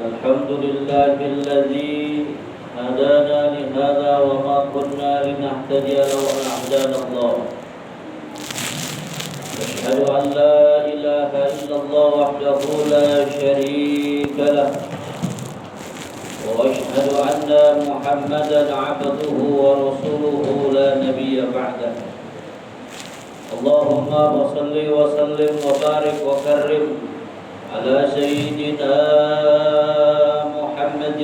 الحمد لله الذي هدانا لهذا وما كنا لنهتدي لولا أن هدانا الله. أشهد أن لا إله إلا الله وحده لا شريك له، وأشهد أن محمدا عبده ورسوله لا نبي بعده. اللهم صل وسلم وبارك وكرم على سيدنا محمد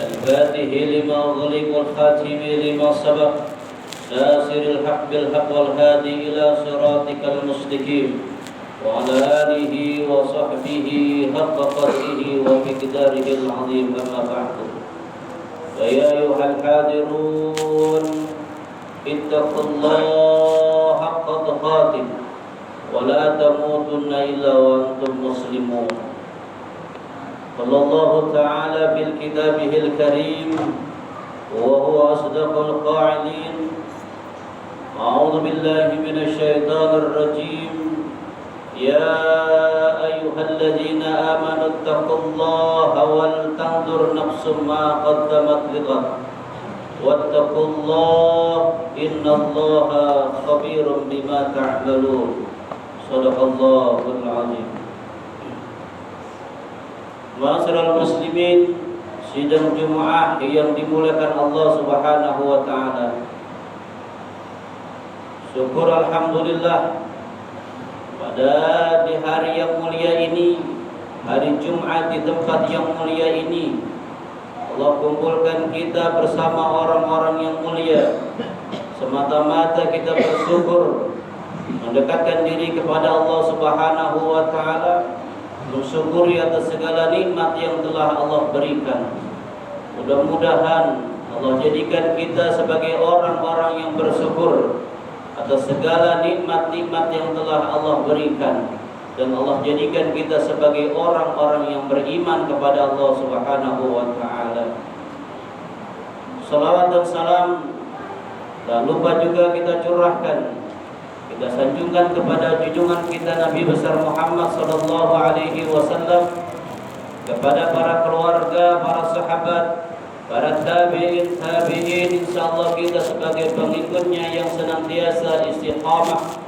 الفاتح لما أغلق والخاتم لما سبق ناصر الحق بالحق والهادي إلى صراطك المستقيم وعلى آله وصحبه حق قدره ومقداره العظيم. أما بعد، فيا أيها الحاضرون اتقوا الله حق تقاته ولا تموتن إلا وأنتم مسلمون. قال الله تعالى في كتابه الكريم وهو أصدق القائلين: أعوذ بالله من الشيطان الرجيم، يا أيها الذين آمنوا اتقوا الله ولتنظر نفس ما قدمت لغد واتقوا الله إن الله خبير بما تعملون. صدق الله العظيم. Ma'asyiral muslimin, sidang Jumat yang dimuliakan Allah Subhanahu wa taala. Syukur alhamdulillah pada di hari yang mulia ini, hari Jumat di tempat yang mulia ini, Allah kumpulkan kita bersama orang-orang yang mulia. Semata-mata kita bersyukur, mendekatkan diri kepada Allah Subhanahu wa taala, bersyukuri atas segala nikmat yang telah Allah berikan. Mudah-mudahan Allah jadikan kita sebagai orang-orang yang bersyukur atas segala nikmat-nikmat yang telah Allah berikan, dan Allah jadikan kita sebagai orang-orang yang beriman kepada Allah Subhanahu wa taala. Salawat dan salam tak lupa juga kita curahkan, kita sanjungkan kepada junjungan kita Nabi besar Muhammad sallallahu alaihi wasallam, kepada para keluarga, para sahabat, para tabi'in, insyaallah kita sebagai pengikutnya yang senantiasa istiqamah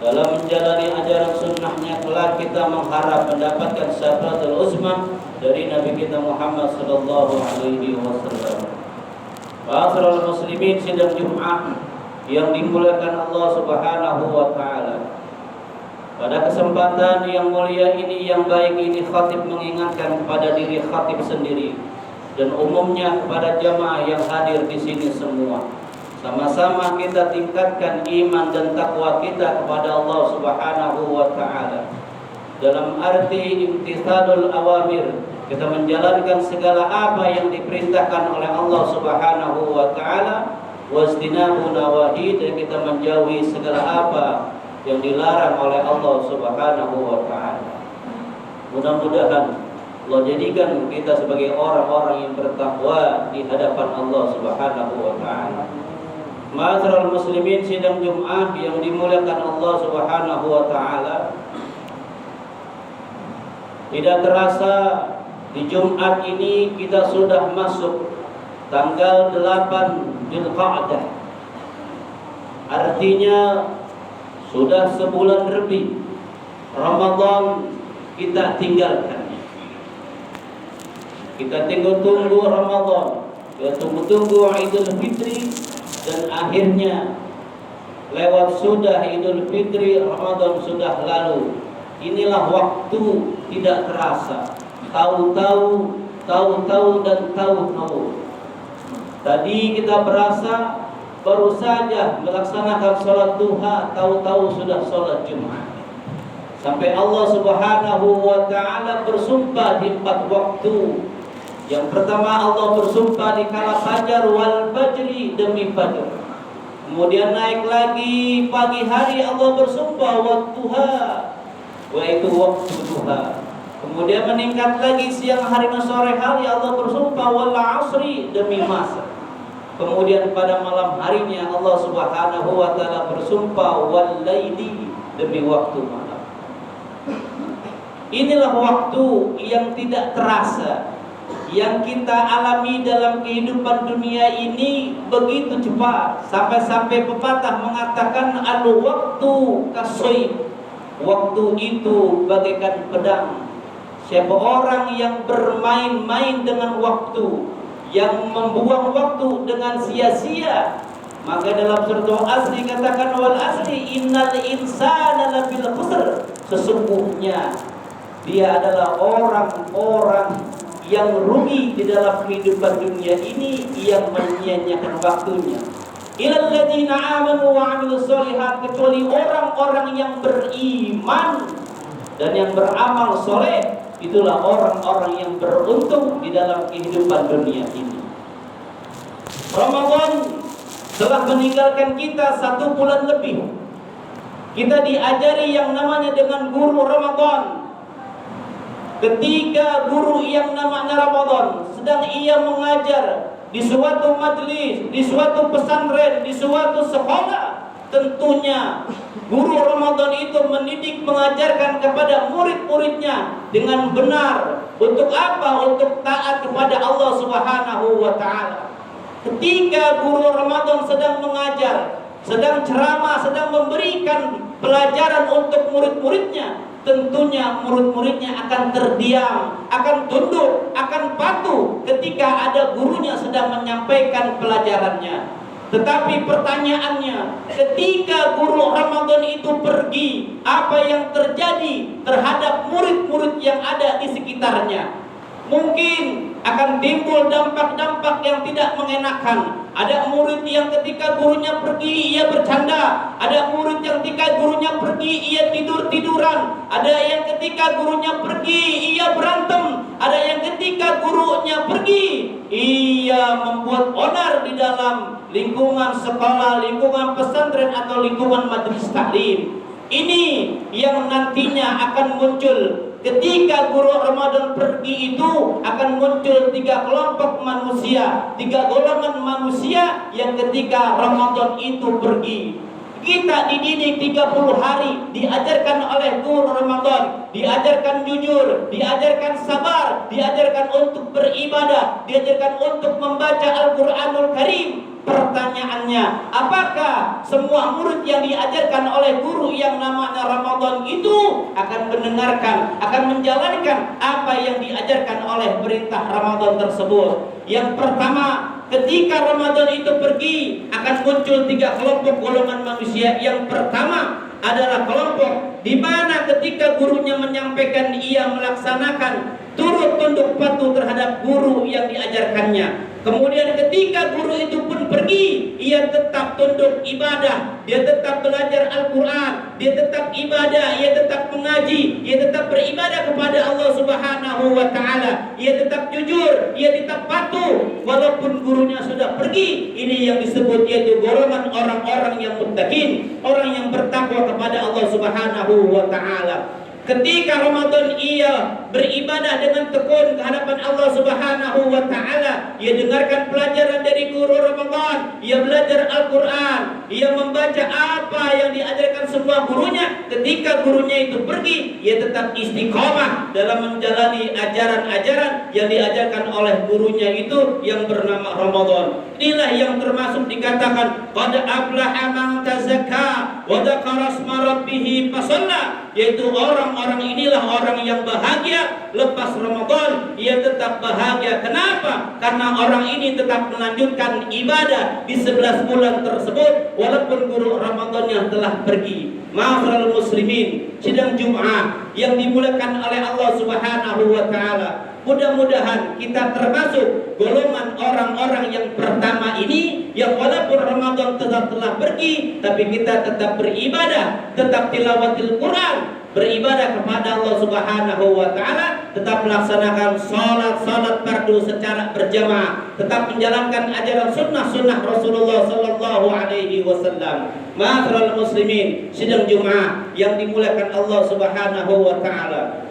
dalam menjalani ajaran sunnahnya, kelak kita mengharap mendapatkan syafaatul uzma dari Nabi kita Muhammad sallallahu alaihi wasallam. Ma'asyiral muslimin, sidang Jumat yang dimuliakan Allah Subhanahu wa taala. Pada kesempatan yang mulia ini, yang baik ini, khatib mengingatkan kepada diri khatib sendiri dan umumnya kepada jamaah yang hadir di sini semua. Sama-sama kita tingkatkan iman dan takwa kita kepada Allah Subhanahu wa taala. Dalam arti imtithalul awamir, kita menjalankan segala apa yang diperintahkan oleh Allah Subhanahu wa taala, wastinabu nawahi, dan kita menjauhi segala apa yang dilarang oleh Allah Subhanahu wa taala. Mudah-mudahan Allah jadikan kita sebagai orang-orang yang bertakwa di hadapan Allah Subhanahu wa taala. Ma'asyiral muslimin, sidang Jumat yang dimuliakan Allah Subhanahu wa taala. Tidak terasa di Jumat ini kita sudah masuk tanggal 8 Dzulqa'dah. Artinya sudah sebulan lebih Ramadan kita tinggalkan. Kita tunggu Ramadan, kita tunggu Idul Fitri, dan akhirnya lewat sudah Idul Fitri, Ramadan sudah lalu. Inilah waktu tidak terasa, tahu-tahu dan tahu-tahu. Tadi kita berasa baru saja melaksanakan sholat duha, tahu-tahu sudah sholat Jumat. Sampai Allah Subhanahu wa taala bersumpah di 4 waktu. Yang pertama, Allah bersumpah di kala fajar, wal fajri, demi fajar. Kemudian naik lagi pagi hari, Allah bersumpah wadduha, yaitu waktu duha. Kemudian meningkat lagi siang hari dan sore hari, Allah bersumpah wal asri, demi masa. Kemudian pada malam harinya Allah Subhanahu wa taala bersumpah wal laili, demi waktu malam. Inilah waktu yang tidak terasa, yang kita alami dalam kehidupan dunia ini begitu cepat, sampai-sampai pepatah mengatakan al-waktu kasayf, waktu itu bagaikan pedang. Siapa orang yang bermain-main dengan waktu, yang membuang waktu dengan sia-sia, maka dalam surat Al-Asr dikatakan wal asri innal insana labil khusr, sesungguhnya dia adalah orang-orang yang rugi di dalam kehidupan dunia ini, yang menyia-nyiakan waktunya. Ilal ladzina amanu wa 'amilus sholihat, kecuali orang-orang yang beriman dan yang beramal soleh, itulah orang-orang yang beruntung di dalam kehidupan dunia ini. Ramadan telah meninggalkan kita 1 bulan lebih. Kita diajari yang namanya dengan guru Ramadan. Ketika guru yang namanya Ramadan sedang ia mengajar di suatu majlis, di suatu pesantren, di suatu sekolah, tentunya guru Ramadan itu mendidik, mengajarkan kepada murid-muridnya dengan benar. Untuk apa? Untuk taat kepada Allah Subhanahu wa Ta'ala. Ketika guru Ramadan sedang mengajar, sedang ceramah, sedang memberikan pelajaran untuk murid-muridnya, tentunya murid-muridnya akan terdiam, akan tunduk, akan patuh ketika ada gurunya sedang menyampaikan pelajarannya. Tetapi pertanyaannya, ketika guru Ramadan itu pergi, apa yang terjadi terhadap murid-murid yang ada di sekitarnya? Mungkin akan timbul dampak-dampak yang tidak mengenakan. Ada murid yang ketika gurunya pergi ia bercanda, ada murid yang ketika gurunya pergi ia tidur-tiduran, ada yang ketika gurunya pergi ia berantem, ada yang ketika gurunya pergi ia membuat onar di dalam lingkungan sekolah, lingkungan pesantren atau lingkungan majelis taklim. Ini yang nantinya akan muncul. Ketika guru Ramadan pergi itu akan muncul 3 kelompok manusia, 3 golongan manusia yang ketika Ramadan itu pergi. Kita dididik 30 hari, diajarkan oleh guru Ramadan, diajarkan jujur, diajarkan sabar, diajarkan untuk beribadah, diajarkan untuk membaca Al-Quranul Karim. Pertanyaannya, apakah semua murid yang diajarkan oleh guru yang namanya Ramadan itu akan mendengarkan, akan menjalankan apa yang diajarkan oleh perintah Ramadan tersebut? Yang pertama, ketika Ramadan itu pergi akan muncul 3 kelompok golongan manusia. Yang pertama adalah kelompok di mana ketika gurunya menyampaikan ia melaksanakan, turut tunduk patuh terhadap guru yang diajarkannya. Kemudian ketika guru itu pun pergi, ia tetap tunduk ibadah, dia tetap belajar Al-Quran, dia tetap ibadah, ia tetap mengaji, ia tetap beribadah kepada Allah Subhanahu wa Ta'ala, ia tetap jujur, ia tetap patuh walaupun gurunya sudah pergi. Ini yang disebut yaitu golongan orang-orang yang muttaqin, orang yang bertakwa kepada Allah Subhanahu wa Ta'ala. Ketika Ramadan ia beribadah dengan tekun ke hadapan Allah Subhanahu wa Ta'ala, ia dengarkan pelajaran dari guru Ramadan, ia belajar Al-Quran, ia membaca apa yang diajarkan semua gurunya. Ketika gurunya itu pergi, ia tetap istiqomah dalam menjalani ajaran-ajaran yang diajarkan oleh gurunya itu yang bernama Ramadan. Inilah yang termasuk dikatakan qad aflaha man tazakka wa dzakara asma rabbih fasalla, yaitu orang-orang inilah orang yang bahagia lepas Ramadan, ia tetap bahagia. Kenapa? Karena orang ini tetap melanjutkan ibadah di 11 bulan tersebut walaupun guru Ramadannya telah pergi. Ma'asyiral muslimin, sidang Jumat yang dimuliakan oleh Allah Subhanahu wa Ta'ala, mudah-mudahan kita termasuk golongan orang-orang yang pertama ini, yang walaupun Ramadan telah pergi, tapi kita tetap beribadah, tetap tilawatil Quran, beribadah kepada Allah Subhanahu wa Ta'ala, tetap melaksanakan salat fardu secara berjamaah, tetap menjalankan ajaran sunnah Rasulullah sallallahu alaihi wasallam. Ma'asyiral muslimin, sidang Jumat yang dimuliakan Allah Subhanahu wa Ta'ala.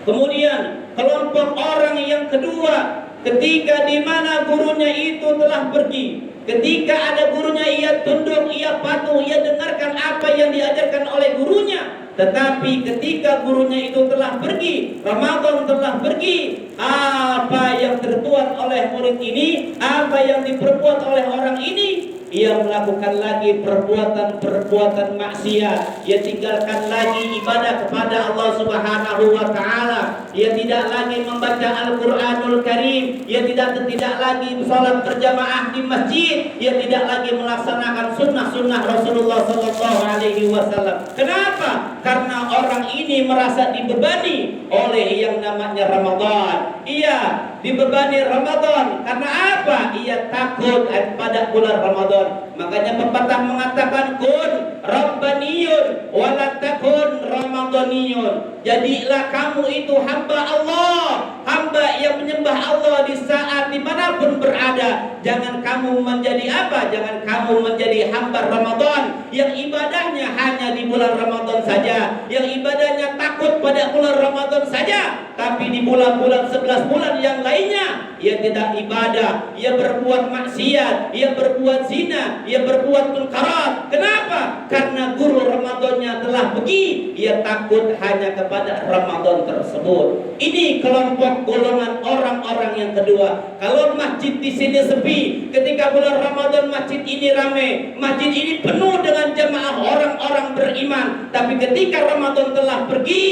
Kemudian kelompok orang yang kedua, ketika di mana gurunya itu telah pergi, ketika ada gurunya ia tunduk, ia patuh, ia dengarkan apa yang diajarkan oleh gurunya. Tetapi ketika gurunya itu telah pergi, Ramadan telah pergi, apa yang terbuat oleh murid ini, apa yang diperbuat oleh orang ini, ia melakukan lagi perbuatan-perbuatan maksiat. Ia tinggalkan lagi ibadah kepada Allah Subhanahu wa taala. Ia tidak lagi membaca Al-Qur'anul Karim. Ia tidak lagi salat berjamaah di masjid. Ia tidak lagi melaksanakan sunnah-sunnah Rasulullah sallallahu alaihi wasallam. Kenapa? Karena orang ini merasa dibebani oleh yang namanya Ramadan. Ia dibebani Ramadan. Karena apa? Ia takut pada bulan Ramadan. Makanya pepatah mengatakan kun rabbaniyun wala takun ramadaniyun. Jadilah kamu itu hamba Allah, hamba yang menyembah Allah di saat dimanapun berada. Jangan kamu menjadi apa? Jangan kamu menjadi hamba Ramadan yang ibadahnya hanya di bulan Ramadan saja, yang ibadahnya takut pada bulan Ramadan saja, tapi di bulan-bulan 11 bulan yang lainnya ia tidak ibadah, ia berbuat maksiat, ia berbuat zina, ia berbuat munkarat. Kenapa? Karena guru Ramadannya telah pergi, ia takut hanya kepada Ramadan tersebut. Ini kelompok golongan orang-orang yang kedua. Kalau masjid di sini sepi, ketika bulan Ramadan masjid ini ramai, masjid ini penuh dengan jemaah orang-orang beriman. Tapi ketika Ramadan telah pergi,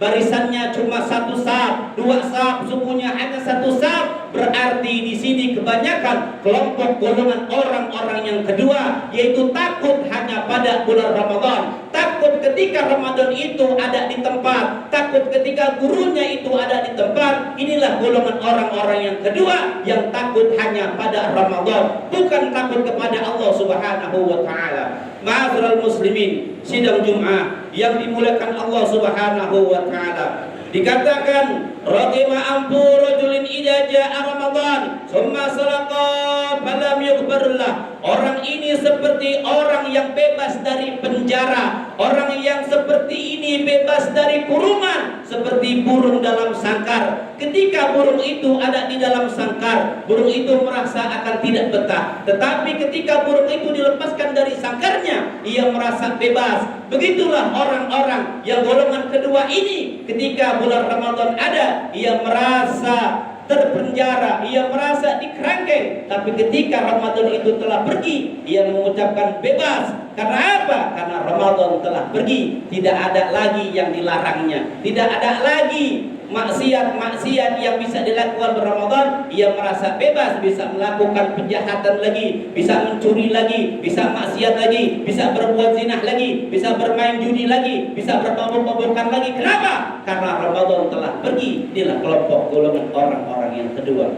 barisannya cuma satu saf, dua saf, subuhnya hanya satu saf. Berarti di sini kebanyakan kelompok golongan orang-orang yang kedua, yaitu takut hanya pada bulan Ramadan, takut ketika Ramadan itu ada di tempat, takut ketika gurunya itu ada di tempat. Inilah golongan orang-orang yang kedua, yang takut hanya pada Ramadan, bukan takut kepada Allah Subhanahu wa taala. Ma'asyiral muslimin, sidang Jumat yang dimuliakan Allah Subhanahu wa taala. Dikatakan raqima ampu rajulin idza jaa Ramadan summa salaqa falam yughfarlah. Orang ini seperti orang yang bebas dari penjara, orang yang seperti ini bebas dari kurungan, seperti burung dalam sangkar. Ketika burung itu ada di dalam sangkar, burung itu merasa akan tidak betah. Tetapi ketika burung itu dilepaskan dari sangkarnya, ia merasa bebas. Begitulah orang-orang yang golongan kedua ini, ketika bulan Ramadan ada, ia merasa terpenjara, ia merasa dikerangkeng. Tapi ketika Ramadan itu telah pergi, ia mengucapkan bebas. Karena apa? Karena Ramadan telah pergi, tidak ada lagi yang dilarangnya, tidak ada lagi maksiat-maksiat yang bisa dilakukan Ramadan. Ia merasa bebas, bisa melakukan kejahatan lagi, bisa mencuri lagi, bisa maksiat lagi, bisa berbuat zina lagi, bisa bermain judi lagi, bisa bermabuk-mabukan lagi. Kenapa? Karena Ramadan telah pergi. Inilah kelompok golongan orang-orang yang kedua.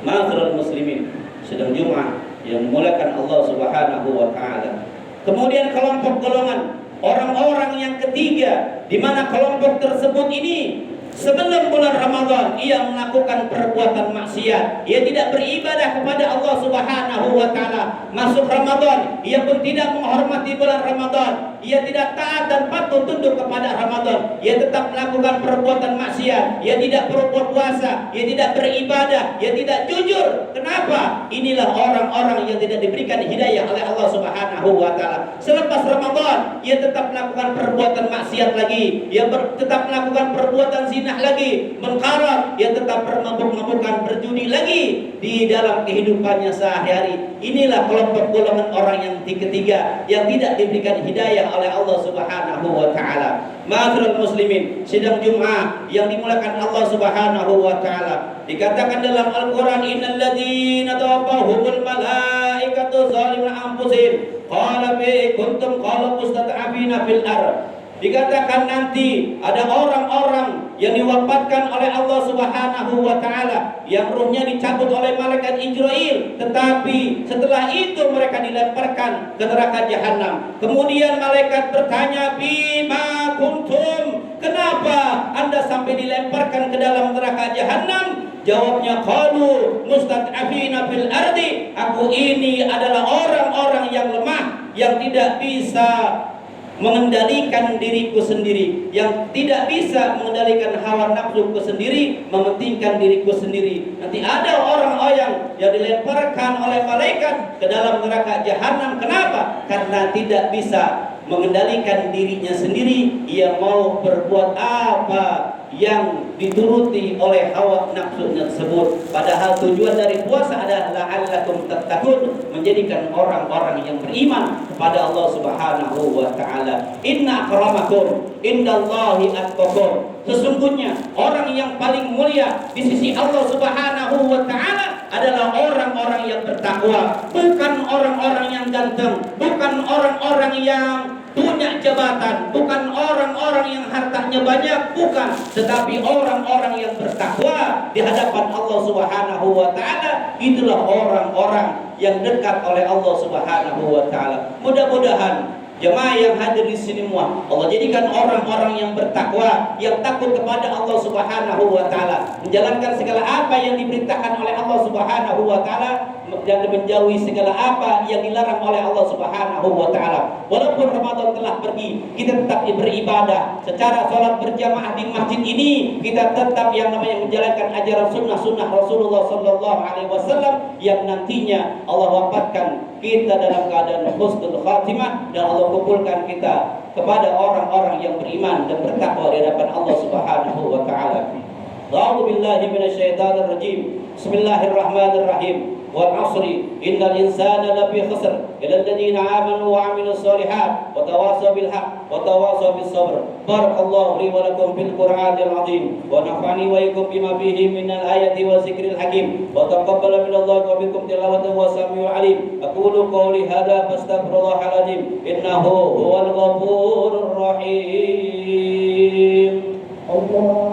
Ma'asyiral muslimin, sedang Jumat yang dimuliakan Allah Subhanahu wa taala. Kemudian kelompok golongan orang-orang yang ketiga, di mana kelompok tersebut ini sebelum bulan Ramadan ia melakukan perbuatan maksiat, ia tidak beribadah kepada Allah Subhanahu wa taala. Masuk Ramadan, ia pun tidak menghormati bulan Ramadan, ia tidak taat dan patuh tunduk kepada Ramadan, ia tetap melakukan perbuatan maksiat, ia tidak berbuat puasa, ia tidak beribadah, ia tidak jujur. Kenapa? Inilah orang-orang yang tidak diberikan hidayah oleh Allah Subhanahu wa taala. Selepas Ramadan, ia tetap melakukan perbuatan maksiat lagi, ia tetap melakukan perbuatan zina lagi, mengkarat, ia tetap bermabuk-mabukan, berjudi lagi di dalam kehidupannya sehari-hari. Inilah kelompok golongan orang yang ketiga, yang tidak diberikan hidayah oleh Allah Subhanahu wa taala. Ma'asyiral muslimin, sidang Jumat yang dimuliakan Allah Subhanahu wa taala. Dikatakan dalam Al-Qur'an, innal ladzina tawaffahumul malaikatu zalimuna anfusihim qala bi kuntum qalu mustad'afina fil ardh. Dikatakan nanti ada orang-orang yang diwafatkan oleh Allah Subhanahu wa taala, yang ruhnya dicabut oleh malaikat Israil, tetapi setelah itu mereka dilemparkan ke neraka jahanam. Kemudian malaikat bertanya, bima kuntum, kenapa Anda sampai dilemparkan ke dalam neraka jahanam? Jawabnya, qalu mustad'afina fil ardi, aku ini adalah orang-orang yang lemah, yang tidak bisa mengendalikan diriku sendiri, yang tidak bisa mengendalikan hawa nafsuku sendiri, mementingkan diriku sendiri. Nanti ada orang-orang yang dilemparkan oleh malaikat ke dalam neraka jahanam. Kenapa? Karena tidak bisa mengendalikan dirinya sendiri. Ia mau berbuat apa yang dituruti oleh hawa nafsu tersebut. Padahal tujuan dari puasa adalah la'allakum tattaqun, menjadikan orang-orang yang beriman kepada Allah Subhanahu wa taala. Inna akramakum indallahi atqakum. Sesungguhnya orang yang paling mulia di sisi Allah Subhanahu wa taala adalah orang-orang yang bertakwa, bukan orang-orang yang ganteng, bukan orang-orang yang punya jabatan, bukan orang-orang yang hartanya banyak, bukan, tetapi orang-orang yang bertakwa di hadapan Allah Subhanahu wa taala. Itulah orang-orang yang dekat oleh Allah Subhanahu wa taala. Mudah-mudahan jemaah yang hadir di sini semua Allah jadikan orang-orang yang bertakwa, yang takut kepada Allah Subhanahu wa taala, menjalankan segala apa yang diperintahkan oleh Allah Subhanahu wa taala dan menjauhi segala apa yang dilarang oleh Allah Subhanahu wa taala. Walaupun Ramadan telah pergi, kita tetap beribadah secara salat berjamaah di masjid ini. Kita tetap yang namanya menjalankan ajaran sunnah-sunnah Rasulullah sallallahu alaihi wasallam yang nantinya Allah wafatkan kita dalam keadaan husnul khatimah dan Allah kumpulkan kita kepada orang-orang yang beriman dan bertakwa di hadapan Allah Subhanahu wa taala. A'udzu billahi minasyaitonir rajim. Bismillahirrahmanirrahim. Wal 'asri innal insana lafi khusr illa alladziina aamanu wa 'amilus shalihaat wa tawassaw bil haqq wa tawassaw bis sabr. Barakallahu li wa lakum fil Qur'anil 'azim wa nafa'ani wa iyyakum bima fihi minal ayati wa dzikril hakim wa taqabbala minallahi wa minkum tilawatan wa samii'un 'aliim. Aqulu qawli hadza fastaghfirullahal 'azim innahu huwal ghafurur rahim. Allah